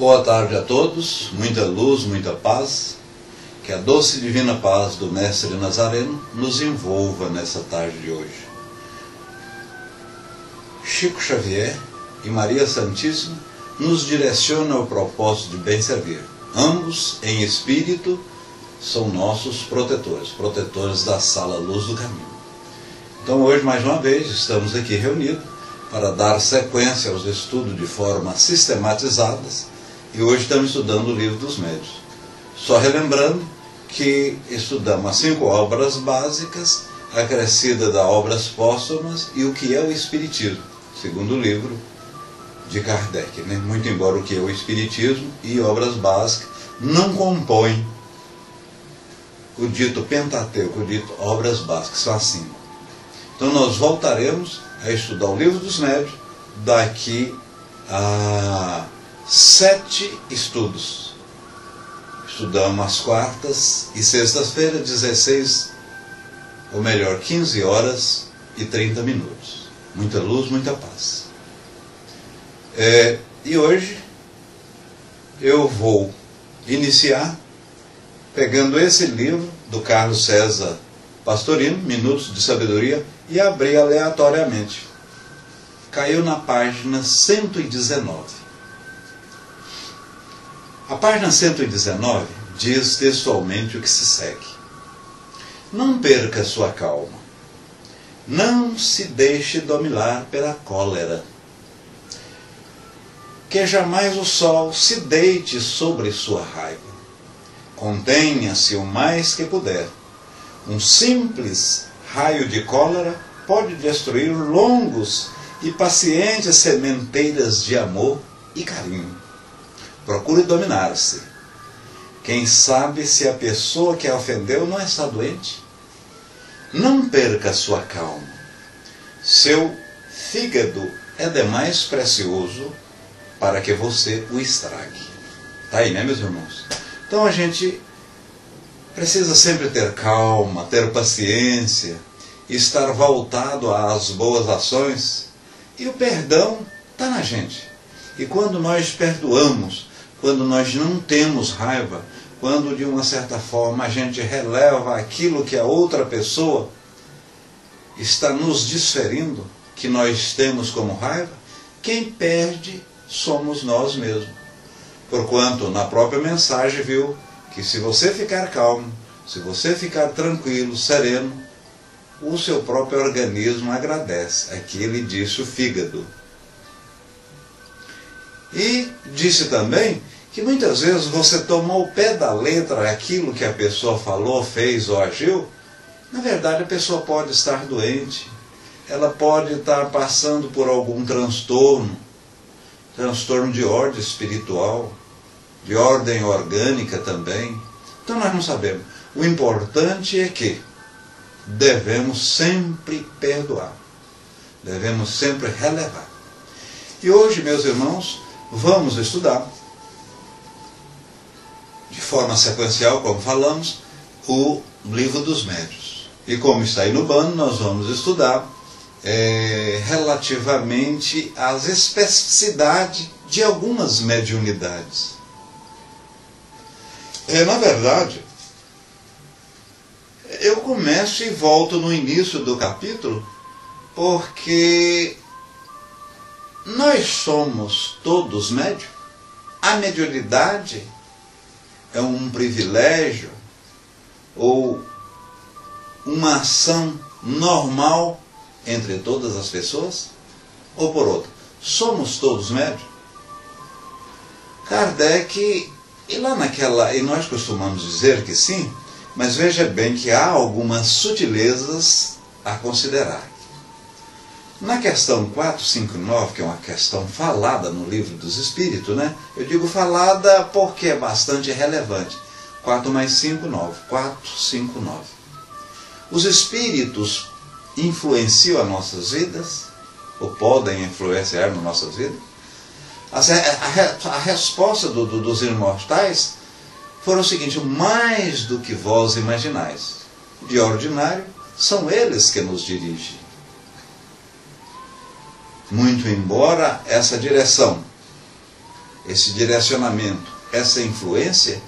Boa tarde a todos, muita luz, muita paz, que a doce e divina paz do Mestre Nazareno nos envolva nessa tarde de hoje. Chico Xavier e Maria Santíssima nos direcionam ao propósito de bem servir. Ambos, em espírito, são nossos protetores da sala Luz do Caminho. Então hoje, mais uma vez, estamos aqui reunidos para dar sequência aos estudos de forma sistematizadas. E hoje estamos estudando o Livro dos Médiuns. Só relembrando que estudamos as 5 obras básicas, acrescida das obras póstumas e o que é o Espiritismo, segundo o livro de Kardec. Né? Muito embora o que é o Espiritismo e obras básicas não compõem o dito Pentateuco, o dito obras básicas, são as 5. Então nós voltaremos a estudar o Livro dos Médiuns daqui a 7 estudos. Estudamos às quartas e sextas-feiras, 15 horas e 30 minutos. Muita luz, muita paz. E hoje eu vou iniciar pegando esse livro do Carlos César Pastorino, Minutos de Sabedoria, e abrir aleatoriamente. Caiu na página 119. A página 119 diz textualmente o que se segue. Não perca sua calma. Não se deixe dominar pela cólera. Que jamais o sol se deite sobre sua raiva. Contenha-se o mais que puder. Um simples raio de cólera pode destruir longos e pacientes sementeiras de amor e carinho. Procure dominar-se. Quem sabe se a pessoa que a ofendeu não está doente? Não perca sua calma. Seu fígado é demais precioso para que você o estrague. Está aí, né, meus irmãos? Então a gente precisa sempre ter calma, ter paciência, estar voltado às boas ações. E o perdão está na gente. E quando nós perdoamos, quando nós não temos raiva, quando de uma certa forma a gente releva aquilo que a outra pessoa está nos desferindo, que nós temos como raiva, quem perde somos nós mesmos. Porquanto na própria mensagem viu que se você ficar calmo, se você ficar tranquilo, sereno, o seu próprio organismo agradece. Aqui ele disse o fígado. E disse também que muitas vezes você tomou ao pé da letra aquilo que a pessoa falou, fez ou agiu. Na verdade, a pessoa pode estar doente, ela pode estar passando por algum transtorno de ordem espiritual, de ordem orgânica também. Então nós não sabemos. O importante é que devemos sempre perdoar, devemos sempre relevar. E hoje, meus irmãos, vamos estudar de forma sequencial, como falamos, o Livro dos Médiuns. E como está aí no banner, nós vamos estudar relativamente às especificidades de algumas mediunidades. Na verdade, eu começo e volto no início do capítulo, porque nós somos todos médiuns. A mediunidade é um privilégio ou uma ação normal entre todas as pessoas? Ou por outra, somos todos médiuns? Kardec, e nós costumamos dizer que sim, mas veja bem que há algumas sutilezas a considerar. Na questão 459, que é uma questão falada no Livro dos Espíritos, né? Eu digo falada porque é bastante relevante. 4 mais 5, 9. 459. Os Espíritos influenciam as nossas vidas? Ou podem influenciar nas nossas vidas? A resposta dos imortais foram o seguinte: mais do que vós imaginais. De ordinário, são eles que nos dirigem. Muito embora essa direção esse direcionamento, essa influência,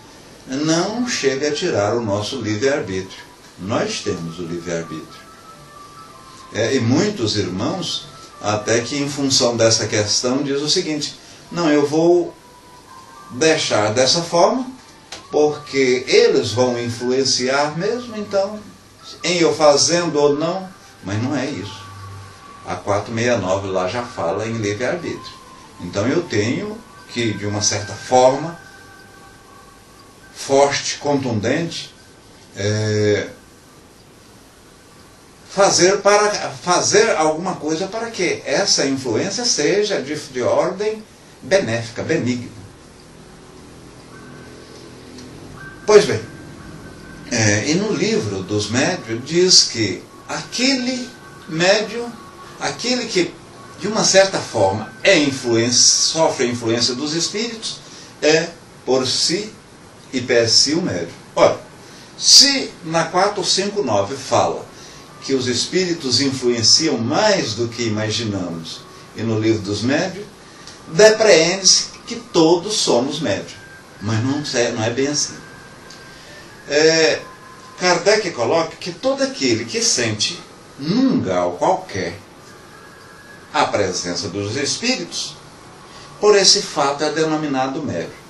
não chega a tirar o nosso livre-arbítrio. Nós temos o livre-arbítrio. E muitos irmãos, até que em função dessa questão, diz o seguinte: não, eu vou deixar dessa forma, porque eles vão influenciar mesmo, então, em eu fazendo ou não. Mas não é isso. A 469 lá já fala em livre-arbítrio. Então eu tenho que, de uma certa forma, forte, contundente, fazer alguma coisa para que essa influência seja de ordem benéfica, benigna. Pois bem, e no livro dos médiuns diz que aquele médium, aquele que de uma certa forma sofre a influência dos espíritos, é por si e per si o médium. Ora, se na 459 fala que os espíritos influenciam mais do que imaginamos, e no livro dos médiuns, depreende-se que todos somos médiuns. Mas não é bem assim. Kardec coloca que todo aquele que sente num grau qualquer a presença dos espíritos, por esse fato é denominado médium.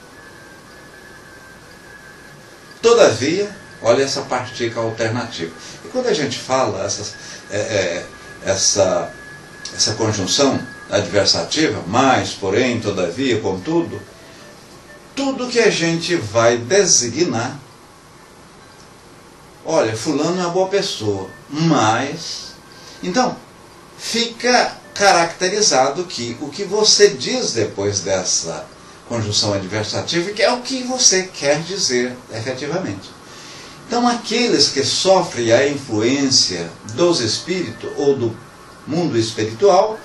Todavia, olha essa partícula alternativa. E quando a gente fala essa conjunção adversativa, mas, porém, todavia, contudo, tudo que a gente vai designar, olha, fulano é uma boa pessoa, mas... Então, fica caracterizado que o que você diz depois dessa conjunção adversativa, que é o que você quer dizer efetivamente. Então, aqueles que sofrem a influência dos espíritos ou do mundo espiritual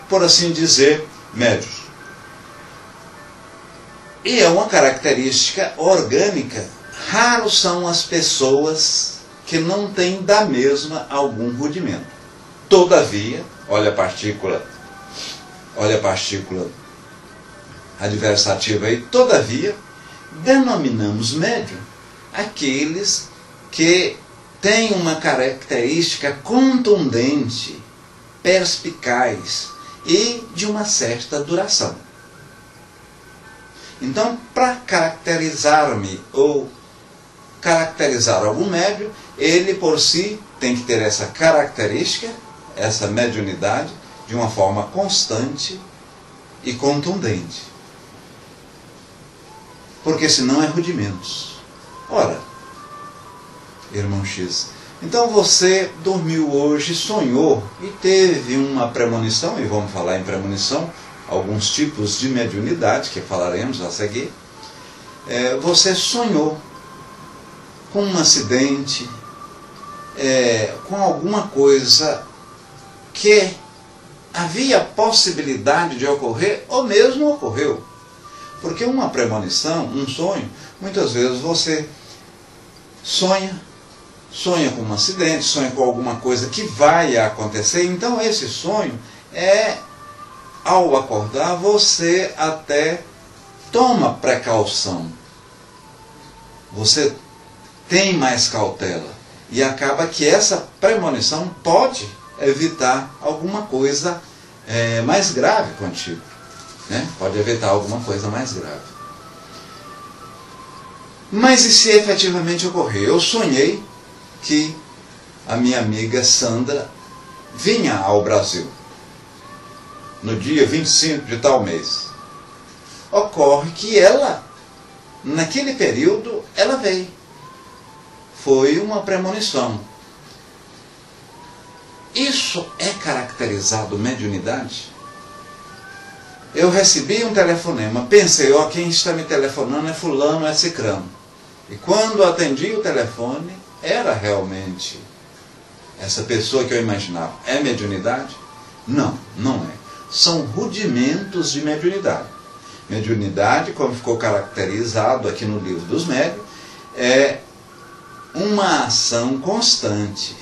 por assim dizer, médios. E é uma característica orgânica. Raros são as pessoas que não têm da mesma algum rudimento. Todavia, olha a partícula adversativa aí, todavia, denominamos médium aqueles que têm uma característica contundente, perspicaz e de uma certa duração. Então, para caracterizar-me ou caracterizar algum médium, ele por si tem que ter essa característica, essa mediunidade, de uma forma constante e contundente. Porque senão é rudimentos. Ora, irmão X, então você dormiu hoje, sonhou e teve uma premonição, e vamos falar em premonição, alguns tipos de mediunidade que falaremos a seguir. Você sonhou com um acidente, com alguma coisa que havia possibilidade de ocorrer ou mesmo ocorreu. Porque uma premonição, um sonho, muitas vezes você sonha com um acidente, sonha com alguma coisa que vai acontecer. Então esse sonho ao acordar, você até toma precaução. Você tem mais cautela. E acaba que essa premonição pode evitar alguma coisa mais grave contigo. Né? Pode evitar alguma coisa mais grave. Mas e se efetivamente ocorrer? Eu sonhei que a minha amiga Sandra vinha ao Brasil no dia 25 de tal mês. Ocorre que ela, naquele período, ela veio. Foi uma premonição. Isso é caracterizado mediunidade? Eu recebi um telefonema, pensei, quem está me telefonando é fulano, é cicrano. E quando atendi o telefone, era realmente essa pessoa que eu imaginava. É mediunidade? Não, não é. São rudimentos de mediunidade. Mediunidade, como ficou caracterizado aqui no livro dos médiuns, é uma ação constante,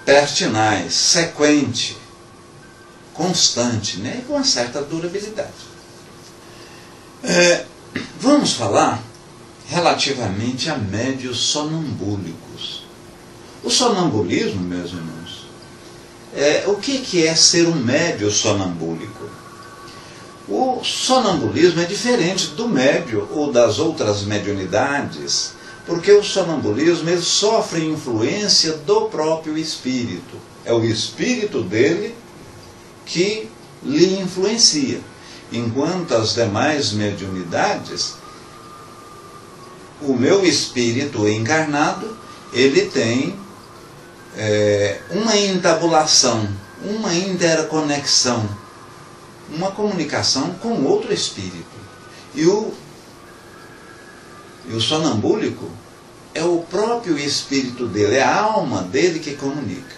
pertinaz, sequente, constante, né? E com uma certa durabilidade. Vamos falar relativamente a médios sonambúlicos. O sonambulismo, meus irmãos, o que é ser um médio sonambúlico? O sonambulismo é diferente do médio ou das outras mediunidades, porque o sonambulismo ele sofre influência do próprio espírito. É o espírito dele que lhe influencia. Enquanto as demais mediunidades, o meu espírito encarnado, ele tem uma entabulação, uma interconexão, uma comunicação com outro espírito. E o sonambúlico é o próprio espírito dele, é a alma dele que comunica.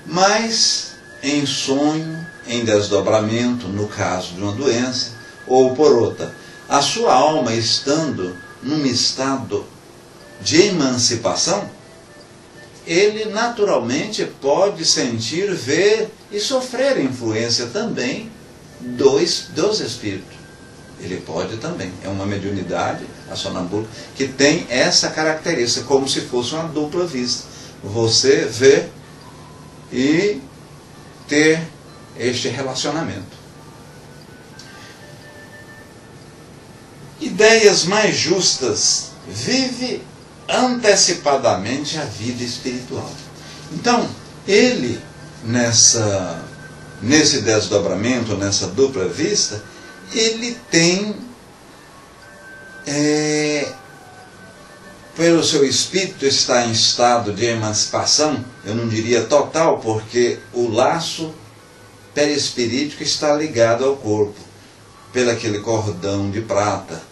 Mas em sonho, em desdobramento, no caso de uma doença, ou por outra, a sua alma estando num estado de emancipação, ele naturalmente pode sentir, ver e sofrer influência também dos espíritos. Ele pode também. É uma mediunidade, a sonambúlica, que tem essa característica, como se fosse uma dupla vista. Você vê e ter este relacionamento. Ideias mais justas. Vive antecipadamente a vida espiritual. Então, ele, nesse desdobramento, nessa dupla vista, ele tem, pelo seu espírito estar em estado de emancipação, eu não diria total, porque o laço perispirítico está ligado ao corpo, pelo aquele cordão de prata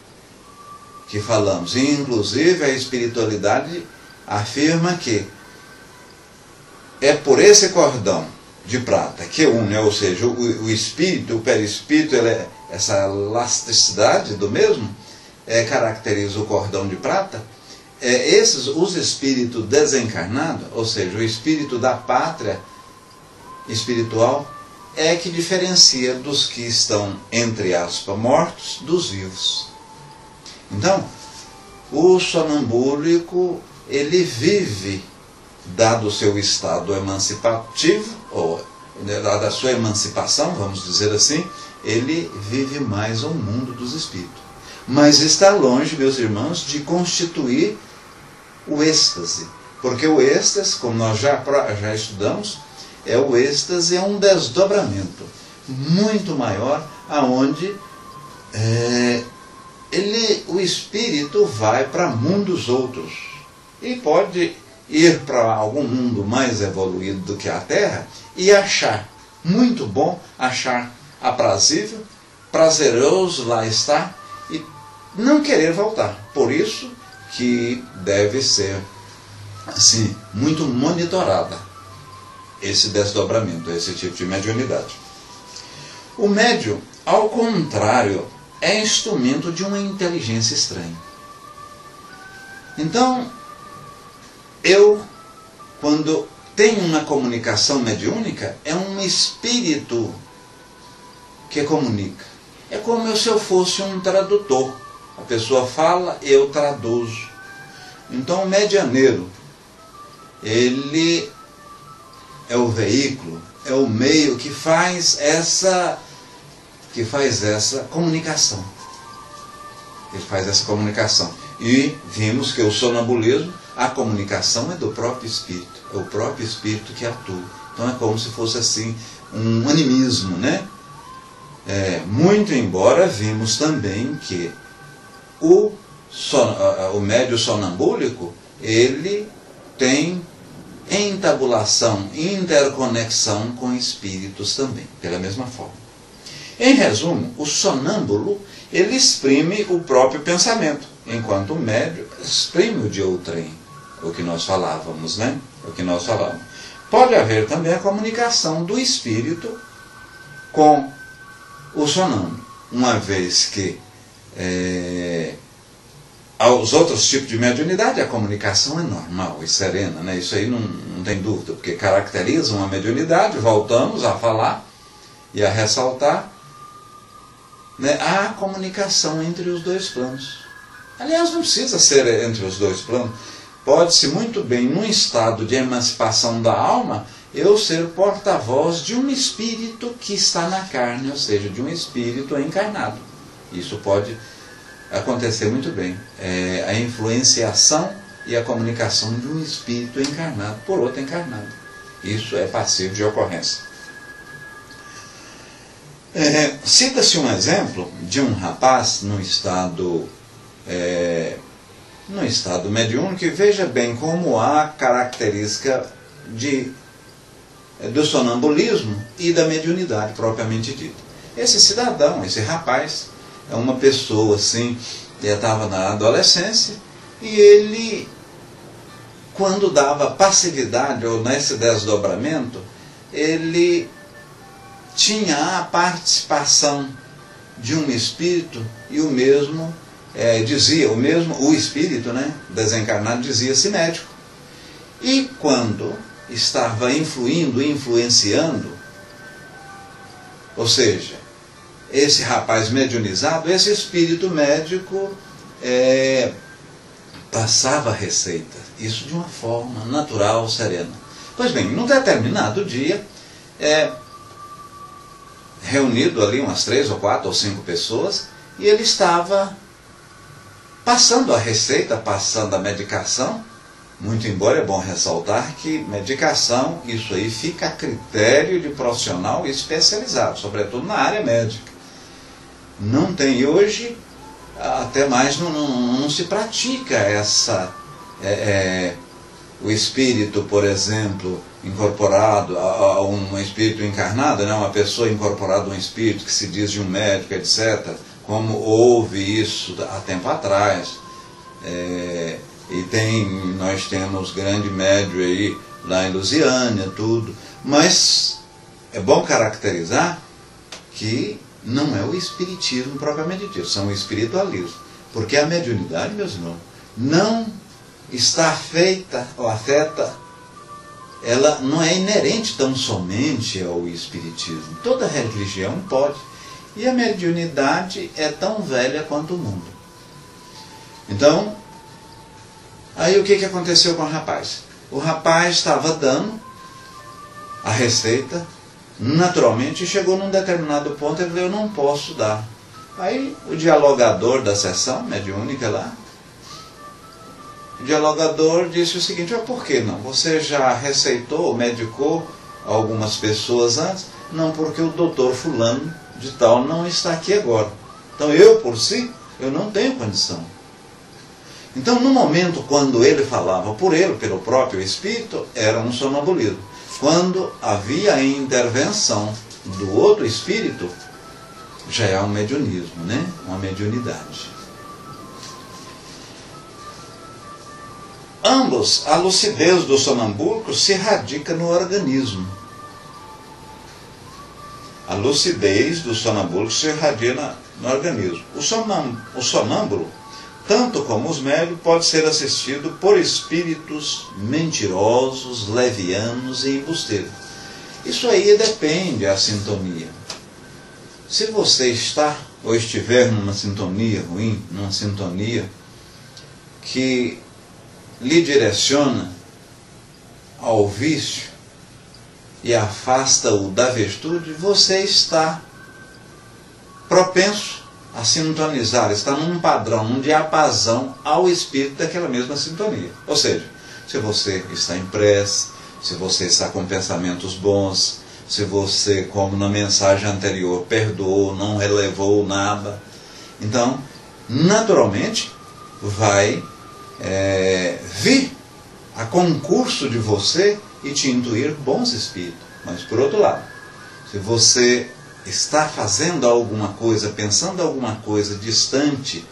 que falamos. E, inclusive, a espiritualidade afirma que é por esse cordão de prata que une, ou seja, o espírito, o perispírito, essa elasticidade do mesmo, caracteriza o cordão de prata. Os espíritos desencarnados, ou seja, o espírito da pátria espiritual, é que diferencia dos que estão, entre aspas, mortos, dos vivos. Então, o sonambúlico, ele vive, dado o seu estado emancipativo, ou dada a sua emancipação, vamos dizer assim, ele vive mais ao mundo dos espíritos. Mas está longe, meus irmãos, de constituir o êxtase. Porque o êxtase, como nós já estudamos, o êxtase é um desdobramento muito maior, aonde o espírito vai para mundos outros. E pode ir para algum mundo mais evoluído do que a Terra e achar muito bom, achar aprazível, prazeroso lá estar e não querer voltar. Por isso que deve ser assim, muito monitorada esse desdobramento, esse tipo de mediunidade. O médium, ao contrário, é instrumento de uma inteligência estranha. Então, quando tenho uma comunicação mediúnica, é um espírito que comunica. É como se eu fosse um tradutor. A pessoa fala, eu traduzo. Então, o medianeiro, ele é o veículo, é o meio que faz essa comunicação. Ele faz essa comunicação. E vimos que o sonambulismo, a comunicação é do próprio espírito. É o próprio espírito que atua. Então é como se fosse assim, um animismo, né? Muito embora vimos também que o médium sonambúlico, ele tem entabulação, interconexão com espíritos também, pela mesma forma. Em resumo, o sonâmbulo, ele exprime o próprio pensamento, enquanto o médium exprime o de outrem, o que nós falávamos, né? O que nós falávamos. Pode haver também a comunicação do espírito com o sonâmbulo, uma vez que aos outros tipos de mediunidade a comunicação é normal e serena, né? Isso aí não tem dúvida, porque caracteriza uma mediunidade, voltamos a falar e a ressaltar, né, há comunicação entre os dois planos. Aliás, não precisa ser entre os dois planos. Pode-se muito bem, num estado de emancipação da alma, eu ser porta-voz de um espírito que está na carne, ou seja, de um espírito encarnado. Isso pode acontecer muito bem. A influenciação e a comunicação de um espírito encarnado por outro encarnado. Isso é passível de ocorrência. Cita-se um exemplo de um rapaz no estado mediúnico, e veja bem como há característica do sonambulismo e da mediunidade propriamente dita. Esse cidadão, esse rapaz, é uma pessoa assim, ele estava na adolescência, e ele, quando dava passividade ou nesse desdobramento, ele tinha a participação de um espírito, e o mesmo o espírito, né, desencarnado, dizia-se médico. E quando estava influenciando, ou seja, esse rapaz mediunizado, esse espírito médico passava a receita, isso de uma forma natural, serena. Pois bem, num determinado dia, reunido ali umas 3 ou 4 ou 5 pessoas, e ele estava passando a receita, passando a medicação, muito embora é bom ressaltar que medicação, isso aí fica a critério de profissional especializado, sobretudo na área médica. Não tem hoje, até mais não se pratica o espírito, por exemplo, incorporado a um espírito encarnado, né, uma pessoa incorporada a um espírito que se diz de um médico, etc., como houve isso há tempo atrás. E nós temos grande médio aí lá em Lusiânia, tudo. Mas é bom caracterizar que não é o espiritismo propriamente dito, são o espiritualismo. Porque a mediunidade, meus irmãos, não está afeta, ela não é inerente tão somente ao espiritismo. Toda religião pode. E a mediunidade é tão velha quanto o mundo. Então, aí o que aconteceu com o rapaz? O rapaz estava dando a receita, naturalmente, chegou num determinado ponto, ele falou, eu não posso dar. Aí o dialogador da sessão mediúnica lá, o dialogador disse o seguinte, por que não? Você já receitou, medicou algumas pessoas antes? Não, porque o doutor fulano de tal não está aqui agora. Então eu, por si, eu não tenho condição. Então, no momento quando ele falava pelo próprio espírito, era um sonambulismo. Quando havia a intervenção do outro espírito, já é um mediunismo, né? Uma mediunidade. Ambos, a lucidez do sonambúlico se radica no organismo. A lucidez do sonambúlico se irradia no organismo. O sonâmbulo, tanto como os médios, pode ser assistido por espíritos mentirosos, levianos e embusteiros. Isso aí depende da sintonia. Se você está ou estiver numa sintonia ruim, numa sintonia que lhe direciona ao vício e afasta-o da virtude, você está propenso a sintonizar, está num padrão, num diapasão ao espírito daquela mesma sintonia. Ou seja, se você está em prece, se você está com pensamentos bons, se você, como na mensagem anterior, perdoou, não relevou nada, então, naturalmente, vai vir a concurso de você e te intuir bons espíritos. Mas, por outro lado, se você está fazendo alguma coisa, pensando alguma coisa distante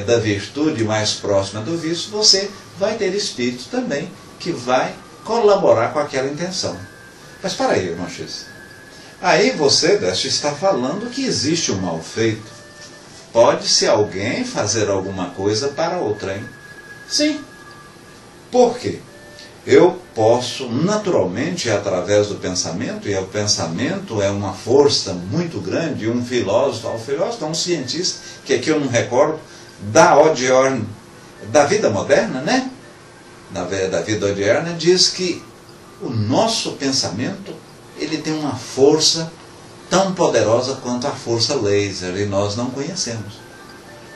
da virtude, mais próxima do vício, você vai ter espírito também que vai colaborar com aquela intenção. Mas para aí, irmão X, aí você está falando que existe um mal feito. Pode-se alguém fazer alguma coisa para outrem? Sim. Por quê? eu posso naturalmente, através do pensamento, e o pensamento é uma força muito grande, um filósofo é um cientista, que aqui eu não recordo, da vida moderna, né? Da vida odierna, diz que o nosso pensamento, ele tem uma força tão poderosa quanto a força laser, e nós não conhecemos.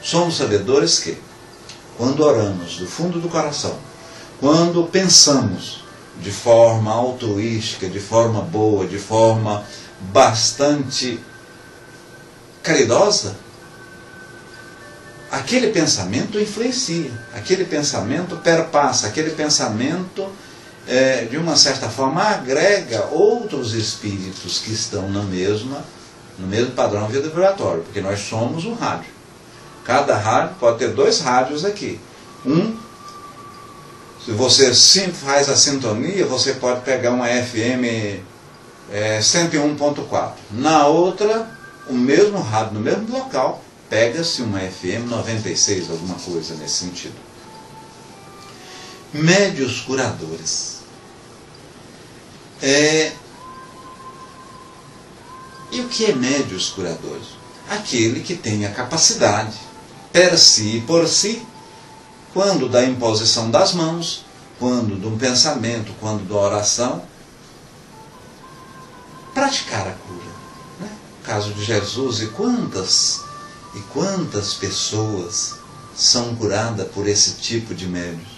Somos sabedores que, quando oramos do fundo do coração, quando pensamos de forma altruística, de forma boa, de forma bastante caridosa, aquele pensamento influencia, aquele pensamento perpassa, aquele pensamento, de uma certa forma, agrega outros espíritos que estão no mesmo padrão vibratório, porque nós somos um rádio. Cada rádio pode ter 2 rádios aqui. Se você faz a sintonia, você pode pegar uma FM 101.4. Na outra, o mesmo rádio, no mesmo local, pega-se uma FM 96, alguma coisa nesse sentido. Médios curadores. E o que é médios curadores? Aquele que tem a capacidade, per si e por si, quando da imposição das mãos, quando de um pensamento, quando da oração, praticar a cura. Né? O caso de Jesus, e quantas pessoas são curadas por esse tipo de médios.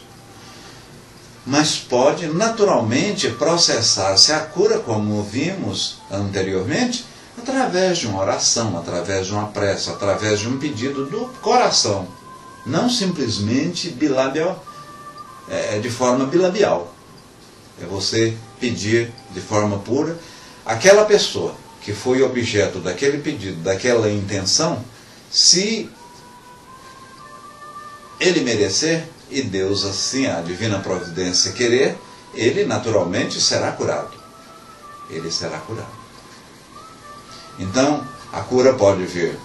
Mas pode naturalmente processar-se a cura, como vimos anteriormente, através de uma oração, através de uma prece, através de um pedido do coração. Não simplesmente bilabial, de forma bilabial. É você pedir de forma pura. Aquela pessoa que foi objeto daquele pedido, daquela intenção, se ele merecer, e Deus assim, a divina providência querer, ele naturalmente será curado. Ele será curado. Então, a cura pode vir.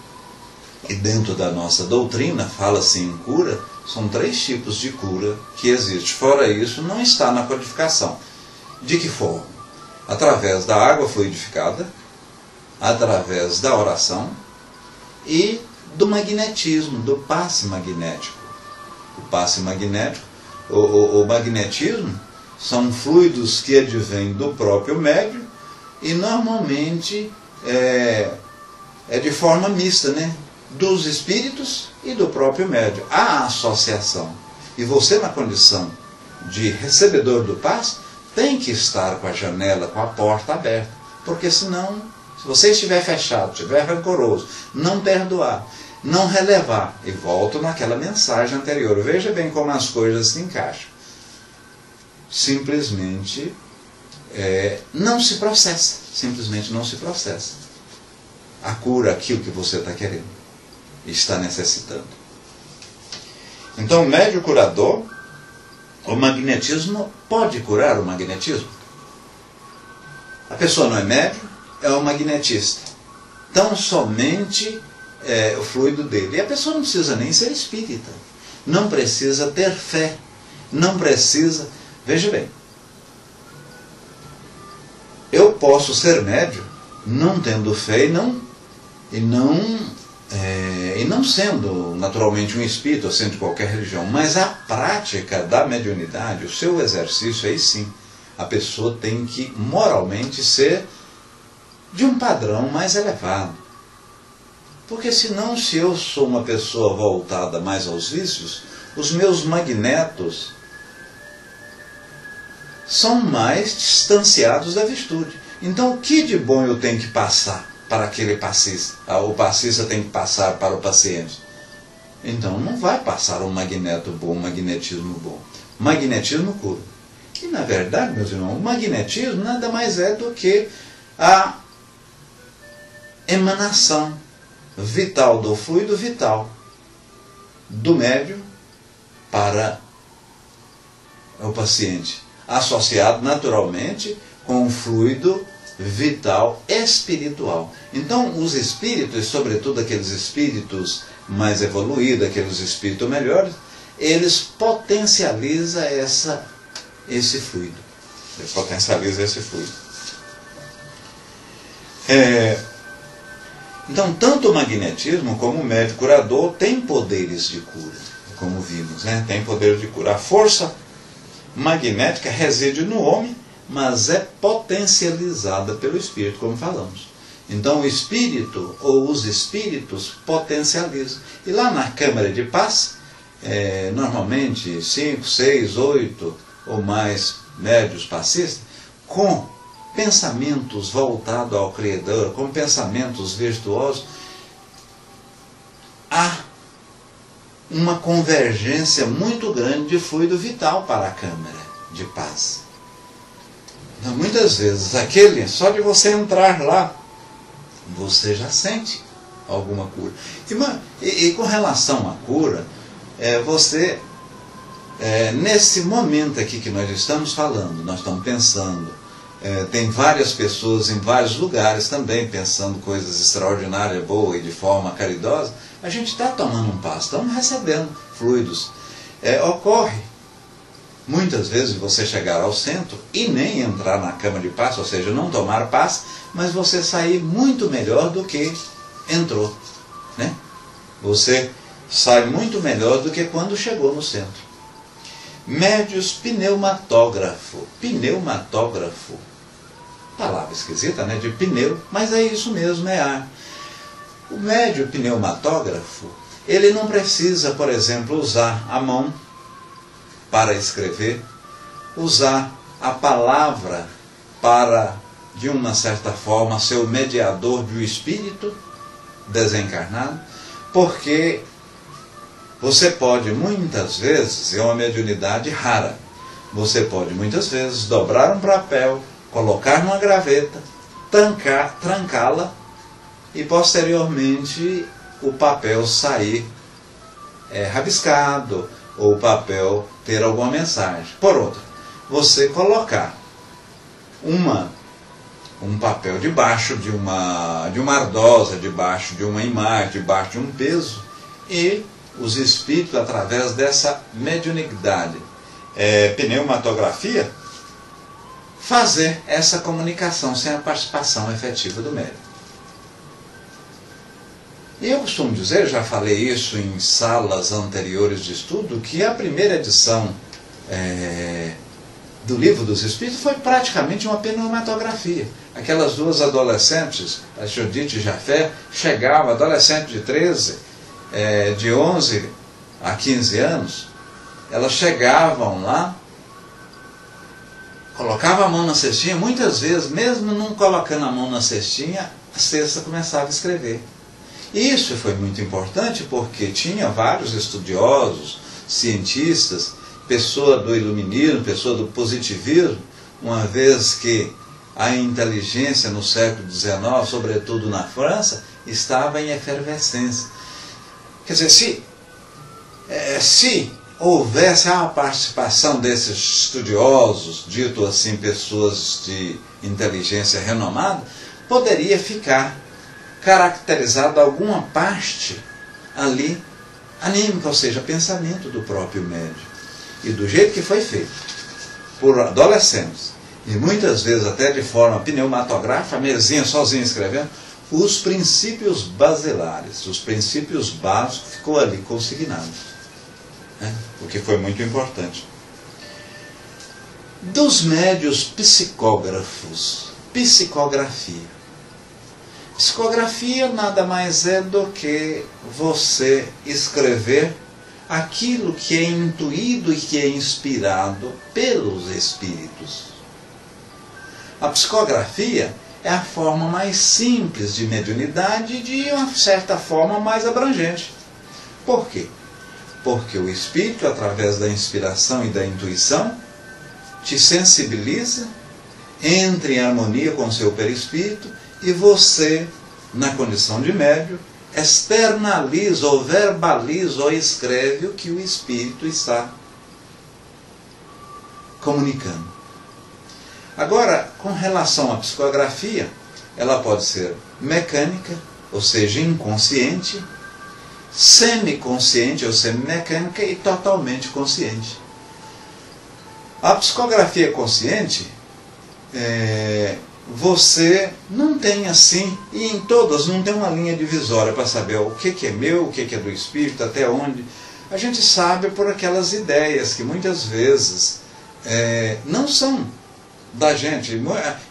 E dentro da nossa doutrina, fala-se em cura, são 3 tipos de cura que existem. Fora isso, não está na codificação. De que forma? Através da água fluidificada, através da oração e do magnetismo, do passe magnético. O passe magnético, o magnetismo, são fluidos que advêm do próprio médium e normalmente é de forma mista, né? Dos espíritos e do próprio médium. Há associação. E você, na condição de recebedor do passe, tem que estar com a janela, com a porta aberta. Porque senão, se você estiver fechado, estiver rancoroso, não perdoar, não relevar, e volto naquela mensagem anterior, veja bem como as coisas se encaixam. Simplesmente não se processa. Simplesmente não se processa. A cura, aquilo que você está querendo, está necessitando. Então, o médium curador, o magnetismo pode curar o magnetismo. A pessoa não é médium, é um magnetista. Então, somente o fluido dele. E a pessoa não precisa nem ser espírita. Não precisa ter fé. Não precisa... Veja bem. Eu posso ser médium, não tendo fé e não sendo naturalmente um espírito, ou sendo de qualquer religião, mas a prática da mediunidade, o seu exercício, aí sim, a pessoa tem que moralmente ser de um padrão mais elevado. Porque senão, se eu sou uma pessoa voltada mais aos vícios, os meus magnetos são mais distanciados da virtude. Então, o que de bom eu tenho que passar para aquele passista? O passista tem que passar para o paciente. Então, não vai passar um magneto bom, um magnetismo bom. Magnetismo cura. E, na verdade, meus irmãos, o magnetismo nada mais é do que a emanação vital do fluido vital do médium para o paciente, associado naturalmente com o fluido vital espiritual. Então, os espíritos, sobretudo aqueles espíritos mais evoluídos, aqueles espíritos melhores, eles potencializam esse fluido. Ele potencializa esse fluido. Então, tanto o magnetismo como o médium curador tem poderes de cura, como vimos, né? Tem poder de cura. A força magnética reside no homem, mas é potencializada pelo espírito, como falamos. Então o espírito ou os espíritos potencializam. E lá na câmara de paz, normalmente 5, 6, 8 ou mais médiuns passistas, com pensamentos voltados ao Criador, com pensamentos virtuosos, há uma convergência muito grande de fluido vital para a câmara de paz. Então, muitas vezes, só de você entrar lá, você já sente alguma cura. E com relação à cura, nesse momento aqui que nós estamos falando, nós estamos pensando, tem várias pessoas em vários lugares também pensando coisas extraordinárias, boas e de forma caridosa, a gente está tomando um passo, estamos recebendo fluidos. Ocorre muitas vezes você chegar ao centro e nem entrar na cama de paz, ou seja, não tomar paz, mas você sair muito melhor do que entrou, né? Você sai muito melhor do que quando chegou no centro. Médios pneumatógrafo. Pneumatógrafo. Palavra esquisita, né? De pneu, mas é isso mesmo, é ar. O médio pneumatógrafo, ele não precisa, por exemplo, usar a mão para escrever, usar a palavra para, de uma certa forma, ser o mediador de um espírito desencarnado, porque você pode muitas vezes, é uma mediunidade rara, você pode muitas vezes dobrar um papel, colocar numa graveta, trancá-la e posteriormente o papel sair rabiscado, ou o papel ter alguma mensagem. Por outra, você colocar um papel debaixo de uma ardosa, debaixo de uma imagem, debaixo de um peso, e os espíritos, através dessa mediunidade, pneumatografia, fazer essa comunicação sem a participação efetiva do médium. E eu costumo dizer, já falei isso em salas anteriores de estudo, que a primeira edição do Livro dos Espíritos foi praticamente uma pneumatografia. Aquelas duas adolescentes, a Judite e Jafé, chegavam, adolescentes de 13, de 11 a 15 anos, elas chegavam lá, colocavam a mão na cestinha, muitas vezes, mesmo não colocando a mão na cestinha, a cesta começava a escrever. Isso foi muito importante porque tinha vários estudiosos, cientistas, pessoa do iluminismo, pessoa do positivismo, uma vez que a inteligência no século XIX, sobretudo na França, estava em efervescência. Quer dizer, se houvesse a participação desses estudiosos, dito assim, pessoas de inteligência renomada, poderia ficar caracterizado alguma parte ali anímica, ou seja, pensamento do próprio médium. E do jeito que foi feito, por adolescentes, e muitas vezes até de forma pneumatográfica, a mesinha sozinha escrevendo, os princípios basilares, os princípios básicos ficou ali consignados, né? O que foi muito importante. Dos médios psicógrafos, psicografia. Psicografia nada mais é do que você escrever aquilo que é intuído e que é inspirado pelos espíritos. A psicografia é a forma mais simples de mediunidade e de uma certa forma mais abrangente. Por quê? Porque o espírito, através da inspiração e da intuição, te sensibiliza, entra em harmonia com o seu perispírito e você, na condição de médium, externaliza ou verbaliza ou escreve o que o espírito está comunicando. Agora, com relação à psicografia, ela pode ser mecânica, ou seja, inconsciente, semiconsciente, ou seja, mecânica, e totalmente consciente. A psicografia consciente, você não tem assim, e em todas não tem uma linha divisória para saber o que é meu, o que é do espírito, até onde. A gente sabe por aquelas ideias que muitas vezes não são da gente.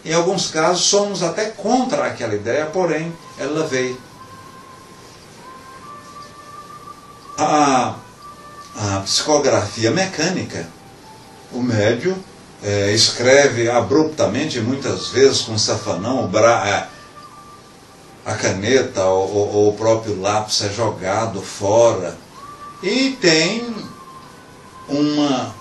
Em alguns casos somos até contra aquela ideia, porém ela veio. A psicografia mecânica, o médium escreve abruptamente, muitas vezes com safanão, a caneta ou o próprio lápis é jogado fora. E tem um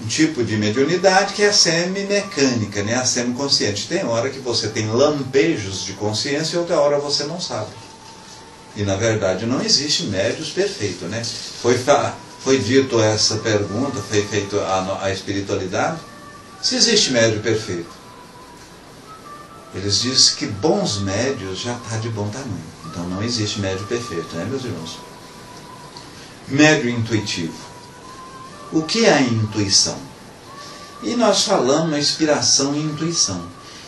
tipo de mediunidade que é a semi-mecânica, né? A semi-consciente. Tem hora que você tem lampejos de consciência e outra hora você não sabe. E na verdade não existe médios perfeito, né? Foi dito essa pergunta, foi feita a espiritualidade. Se existe médio perfeito, eles dizem que bons médios já está de bom tamanho. Então não existe médio perfeito, né, meus irmãos? Médio intuitivo. O que é a intuição? E nós falamos inspiração e intuição.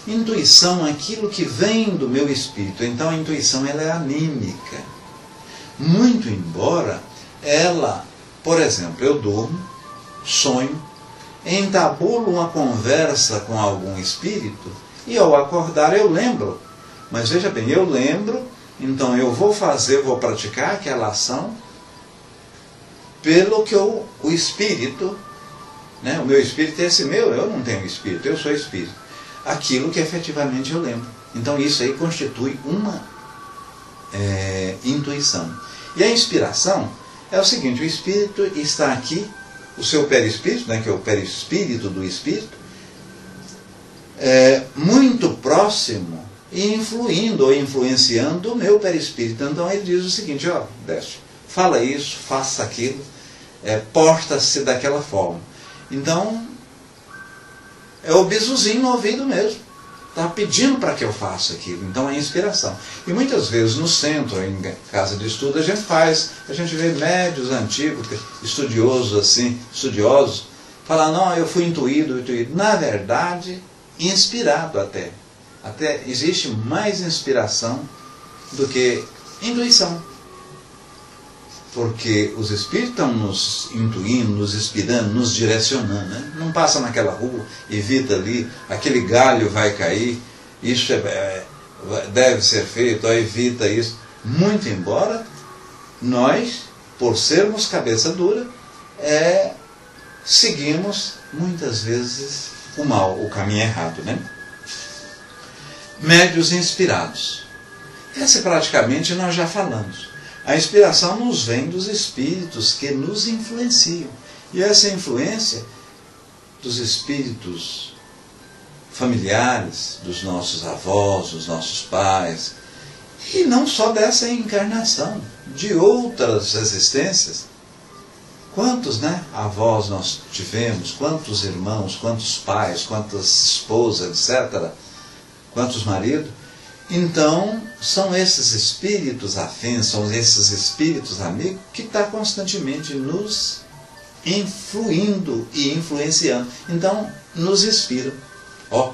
Intuição é aquilo que vem do meu espírito. Então a intuição ela é anímica. Muito embora ela, por exemplo, eu durmo, sonho, entabulo uma conversa com algum espírito e ao acordar eu lembro. Mas veja bem, eu lembro, então eu vou praticar aquela ação pelo que o espírito, né, o meu espírito é esse meu, eu não tenho espírito, eu sou espírito. Aquilo que efetivamente eu lembro. Então isso aí constitui uma intuição. E a inspiração é o seguinte, o espírito está aqui, o seu perispírito, né, que é o perispírito do espírito, muito próximo e influindo ou influenciando o meu perispírito. Então ele diz o seguinte, ó, desce, fala isso, faça aquilo, porta-se daquela forma. Então, é o bisuzinho no ouvido mesmo. Está pedindo para que eu faça aquilo. Então é inspiração. E muitas vezes no centro, em casa de estudo, a gente vê médios antigos, estudiosos, falar, não, eu fui intuído. Na verdade, inspirado até. Até existe mais inspiração do que intuição. Porque os espíritos estão nos intuindo, nos inspirando, nos direcionando. Né? Não passa naquela rua, evita ali, aquele galho vai cair, isso deve ser feito, evita isso. Muito embora nós, por sermos cabeça dura, seguimos muitas vezes o mal, o caminho errado. Né? Médios inspirados. Essa praticamente nós já falamos. A inspiração nos vem dos espíritos que nos influenciam. E essa influência dos espíritos familiares, dos nossos avós, dos nossos pais, e não só dessa encarnação, de outras existências. Quantos avós nós tivemos, quantos irmãos, quantos pais, quantas esposas, etc., quantos maridos. Então, são esses espíritos afins, são esses espíritos amigos que estão constantemente nos influindo e influenciando. Então, nos inspiram.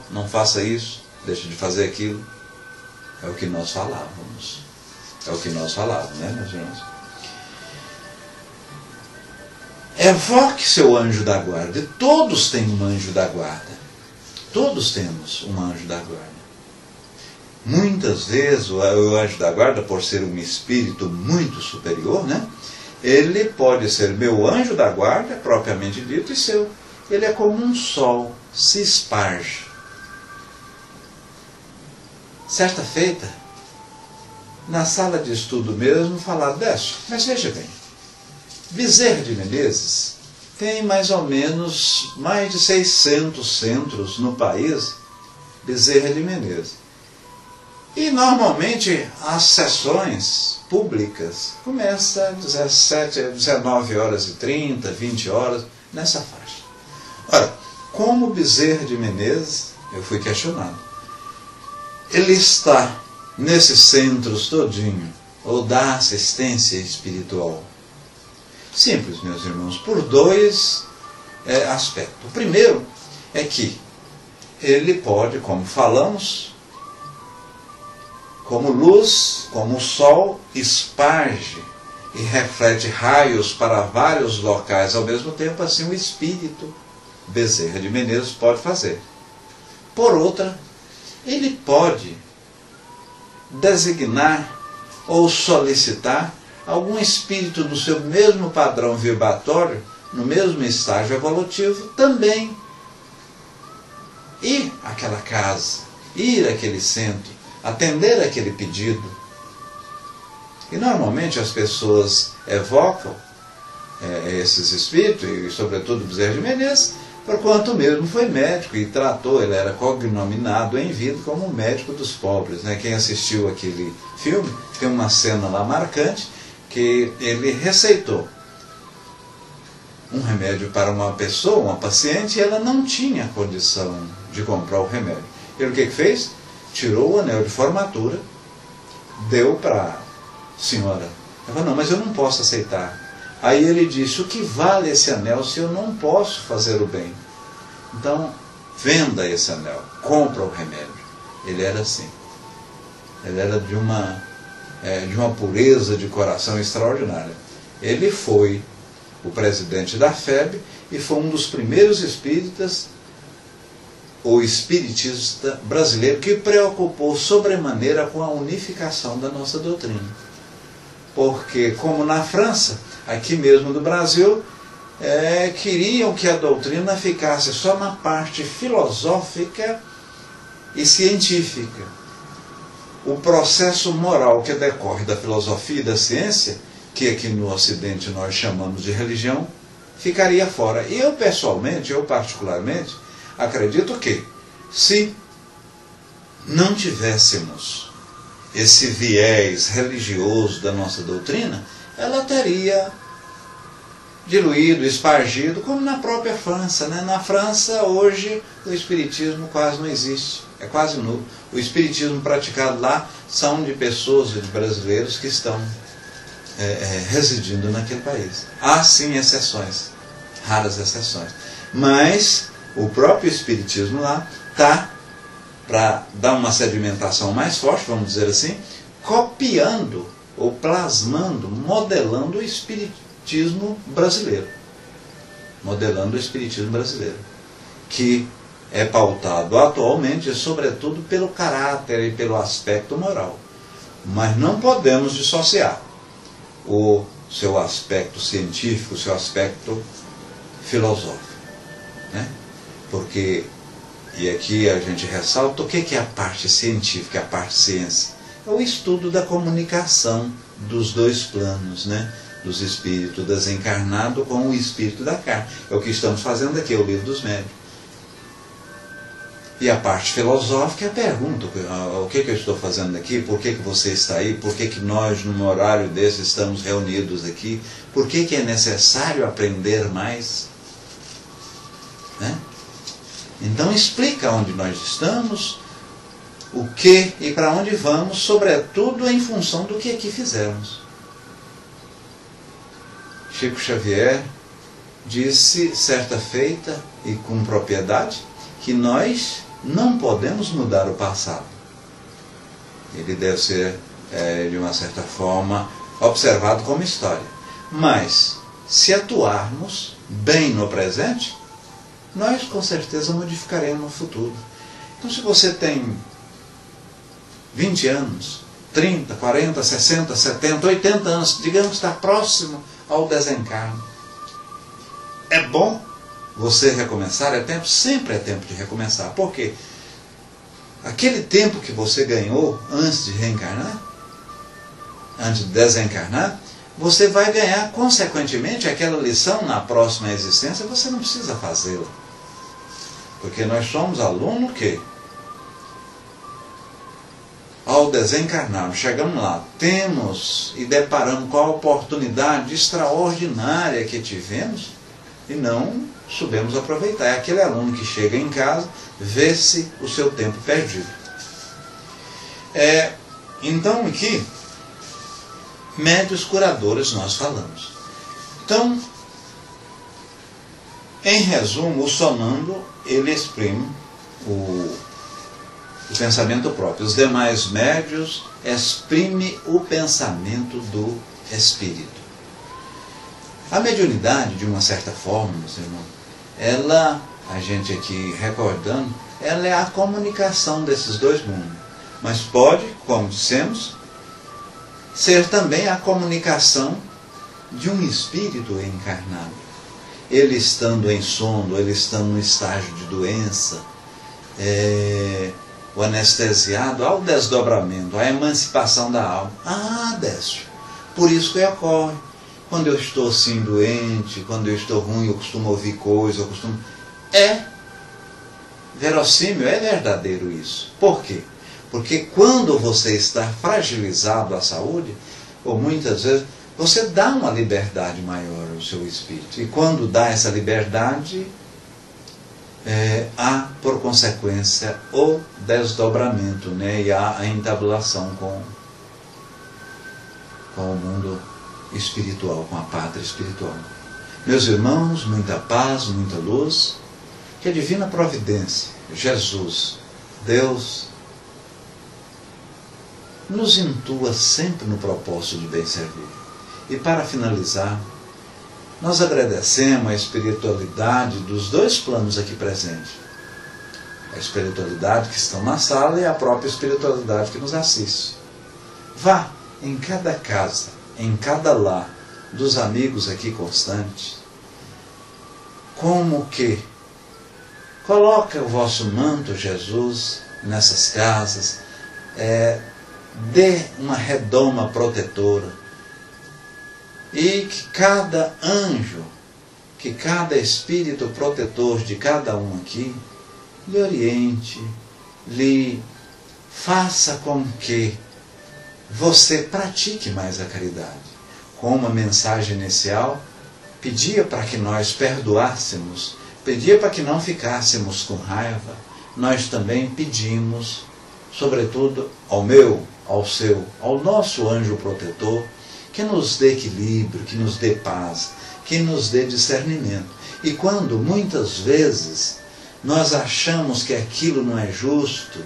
Não faça isso, deixa de fazer aquilo. É o que nós falávamos. É o que nós falávamos, né, meus irmãos? Evoque seu anjo da guarda. E todos têm um anjo da guarda. Todos temos um anjo da guarda. Muitas vezes o anjo da guarda, por ser um espírito muito superior, né, ele pode ser meu anjo da guarda, propriamente dito, e seu. Ele é como um sol, se esparge. Certa feita, na sala de estudo mesmo, falaram, desce, mas veja bem, Bezerra de Menezes tem mais ou menos mais de 600 centros no país, Bezerra de Menezes. E normalmente as sessões públicas começam às 19h30, 20 horas, nessa faixa. Ora, como Bezerra de Menezes, eu fui questionado, ele está nesses centros todinho, ou dá assistência espiritual? Simples, meus irmãos, por 2 aspectos. O primeiro é que ele pode, como falamos, como luz, como o sol, esparge e reflete raios para vários locais ao mesmo tempo, assim o espírito Bezerra de Menezes pode fazer. Por outra, ele pode designar ou solicitar algum espírito do seu mesmo padrão vibratório, no mesmo estágio evolutivo, também ir àquela casa, ir àquele centro, atender aquele pedido. E normalmente as pessoas evocam esses espíritos, e sobretudo Bezerra de Menezes, porquanto mesmo foi médico e tratou, ele era cognominado em vida como o médico dos pobres. Quem assistiu aquele filme, tem uma cena lá marcante, que ele receitou um remédio para uma pessoa, uma paciente, e ela não tinha condição de comprar o remédio. Ele o que fez? Tirou o anel de formatura, deu para a senhora. Ela falou, não, mas eu não posso aceitar. Aí ele disse, o que vale esse anel se eu não posso fazer o bem? Então, venda esse anel, compra o remédio. Ele era assim. Ele era de uma pureza de coração extraordinária. Ele foi o presidente da FEB e foi um dos primeiros espíritas, ou espiritista brasileiro, que preocupou sobremaneira com a unificação da nossa doutrina. Porque, como na França, aqui mesmo do Brasil, queriam que a doutrina ficasse só na parte filosófica e científica. O processo moral que decorre da filosofia e da ciência, que aqui no Ocidente nós chamamos de religião, ficaria fora. E eu pessoalmente, eu particularmente, acredito que, se não tivéssemos esse viés religioso da nossa doutrina, ela teria diluído, espargido, como na própria França. Na França, hoje, o espiritismo quase não existe, é quase nulo. O espiritismo praticado lá são de pessoas, de brasileiros que estão residindo naquele país. Há sim exceções, raras exceções, mas o próprio espiritismo lá está, para dar uma sedimentação mais forte, vamos dizer assim, copiando ou plasmando, modelando o espiritismo brasileiro. Modelando o espiritismo brasileiro, que é pautado atualmente, sobretudo, pelo caráter e pelo aspecto moral. Mas não podemos dissociar o seu aspecto científico, o seu aspecto filosófico. Porque, e aqui a gente ressalta, o que é a parte científica, a parte ciência? É o estudo da comunicação dos dois planos, dos espíritos desencarnado com o espírito da carne. É o que estamos fazendo aqui, o Livro dos Médiuns. E a parte filosófica é a pergunta, o que eu estou fazendo aqui, por que você está aí, por que nós, num horário desse, estamos reunidos aqui, por que é necessário aprender mais? Então explica onde nós estamos, o que e para onde vamos, sobretudo em função do que aqui fizemos. Chico Xavier disse, certa feita e com propriedade, que nós não podemos mudar o passado. Ele deve ser, de uma certa forma, observado como história. Mas, se atuarmos bem no presente, nós com certeza modificaremos no futuro. Então, se você tem 20 anos, 30, 40, 60, 70, 80 anos, digamos que está próximo ao desencarno, é bom você recomeçar, sempre é tempo de recomeçar. Por quê? Aquele tempo que você ganhou antes de reencarnar, antes de desencarnar, você vai ganhar, consequentemente, aquela lição na próxima existência, você não precisa fazê-la. Porque nós somos alunos que, ao desencarnarmos, chegamos lá, temos e deparamos com a oportunidade extraordinária que tivemos e não soubemos aproveitar. É aquele aluno que chega em casa, vê-se o seu tempo perdido. Então aqui, médiuns curadores nós falamos. Então, Em resumo, o sonâmbulo, ele exprime o pensamento próprio. Os demais médios exprimem o pensamento do espírito. A mediunidade, de uma certa forma, meus irmãos, ela, a gente aqui recordando, ela é a comunicação desses dois mundos. Mas pode, como dissemos, ser também a comunicação de um espírito encarnado. Ele estando em sono, ele estando no estágio de doença, o anestesiado, ao desdobramento, à emancipação da alma. Ah, Décio, por isso que ocorre. Quando eu estou assim doente, quando eu estou ruim, eu costumo ouvir coisas, É verossímil, é verdadeiro isso. Por quê? Porque quando você está fragilizado à saúde, ou muitas vezes, você dá uma liberdade maior ao seu espírito. E quando dá essa liberdade, há, por consequência, o desdobramento, né? E há a entabulação com o mundo espiritual, com a pátria espiritual. Meus irmãos, muita paz, muita luz, que a divina providência, Jesus, Deus, nos intua sempre no propósito de bem servir. E para finalizar, nós agradecemos a espiritualidade dos dois planos aqui presentes. A espiritualidade que estão na sala e a própria espiritualidade que nos assiste. Vá em cada casa, em cada lar dos amigos aqui constantes, como que coloca o vosso manto, Jesus, nessas casas, dê uma redoma protetora, e que cada anjo, que cada espírito protetor de cada um aqui, lhe oriente, lhe faça com que você pratique mais a caridade. Como a mensagem inicial pedia para que nós perdoássemos, pedia para que não ficássemos com raiva, nós também pedimos, sobretudo ao meu, ao seu, ao nosso anjo protetor, que nos dê equilíbrio, que nos dê paz, que nos dê discernimento. E quando muitas vezes nós achamos que aquilo não é justo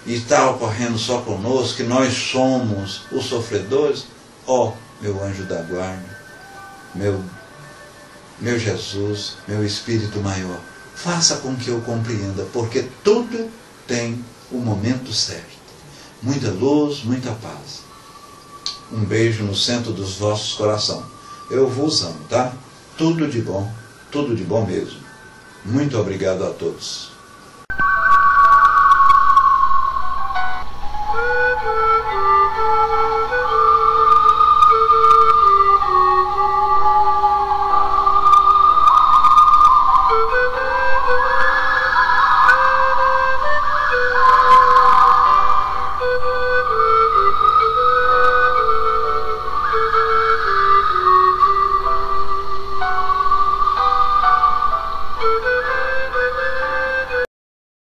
e está ocorrendo só conosco, que nós somos os sofredores, meu anjo da guarda, meu Jesus, meu Espírito maior, faça com que eu compreenda, porque tudo tem o momento certo. Muita luz, muita paz. Um beijo no centro dos vossos corações. Eu vos amo, tá? Tudo de bom mesmo. Muito obrigado a todos.